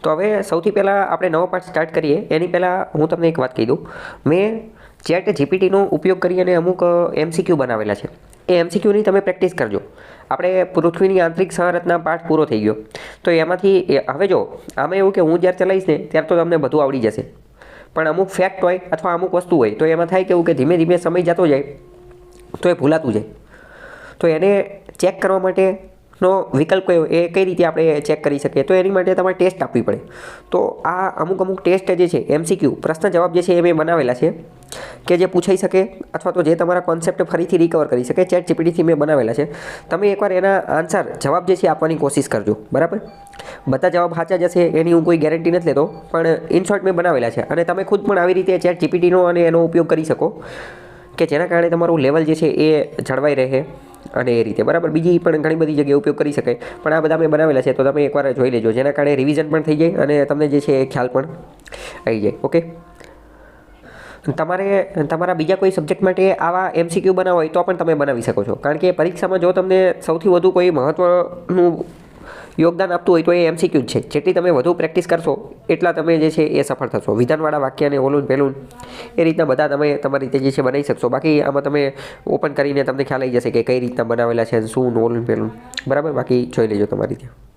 તો હવે સૌથી પહેલાં આપણે નવો પાઠ સ્ટાર્ટ કરીએ એની પહેલાં હું તમને એક વાત કહી દઉં. મેં ચેટ જીપીટીનો ઉપયોગ કરી અને અમુક MCQ બનાવેલા છે. એ MCQની તમે પ્રેક્ટિસ કરજો. આપણે પૃથ્વીની આંતરિક સંરચના પાઠ પૂરો થઈ ગયો. તો એમાંથી હવે જો આમાં એવું કે હું જ્યારે ચલાવીશ ને ત્યારે તો તમને બધું આવડી જશે. પણ અમુક ફેક્ટ હોય અથવા અમુક વસ્તુ હોય તો એમાં થાય કેવું કે ધીમે ધીમે સમય જતો જાય તો એ ભૂલાતું જાય. તો એને ચેક કરવા માટેનો વિકલ્પ કયો એ કઈ રીતે આપણે ચેક કરી શકીએ? તો એની માટે તમારે ટેસ્ટ આપવી પડે. તો આ અમુક ટેસ્ટ જે છે MCQ પ્રશ્ન જવાબ જે છે એ મેં બનાવેલા છે કે જે પૂછાઈ શકે અથવા તો જે તમારા કોન્સેપ્ટ ફરીથી રિકવર કરી શકે. ચેટ જીપીટીથી મેં બનાવેલા છે. તમે એકવાર એના આન્સર જવાબ જે છે આપવાની કોશિશ કરજો. બરાબર? બધા જવાબ સાચા જશે એની હું કોઈ ગેરંટી નથી લેતો, પણ ઇન શોર્ટ મેં બનાવેલા છે અને તમે ખુદ પણ આવી રીતે ચેટ જીપીટીનો અને એનો ઉપયોગ કરી શકો કે જેના કારણે તમારું લેવલ જે છે એ જળવાઈ રહે અને એ રીતે. બરાબર? બીજી પણ ઘણી બધી જગ્યાએ ઉપયોગ કરી શકાય, પણ આ બધા મેં બનાવેલા છે તો તમે એકવાર જોઈ લેજો, જેના કારણે રિવિઝન પણ થઈ જાય અને તમને જે છે એ ખ્યાલ પણ આવી જાય. ઓકે? તમારે તમારા બીજા કોઈ સબ્જેક્ટ માટે આવા MCQ બનાવવા હોય તો પણ તમે બનાવી શકો છો, કારણ કે પરીક્ષામાં જો તમને સૌથી વધુ કોઈ મહત્ત્વનું યોગદાન આપતું હોય તો એ MCQ જ છે. જેટલી તમે વધુ પ્રેક્ટિસ કરશો એટલા તમે જે છે એ સફળ થશો. વિધાનવાળા વાક્ય અને ઓલું પેલું એ રીતના બધા તમે તમારી રીતે જે છે બનાવી શકશો. બાકી આમાં તમે ઓપન કરીને તમને ખ્યાલ આવી જશે કે કઈ રીતના બનાવેલા છે, શું ઓલું પેલું. બરાબર? બાકી જોઈ લેજો તમારી રીતે.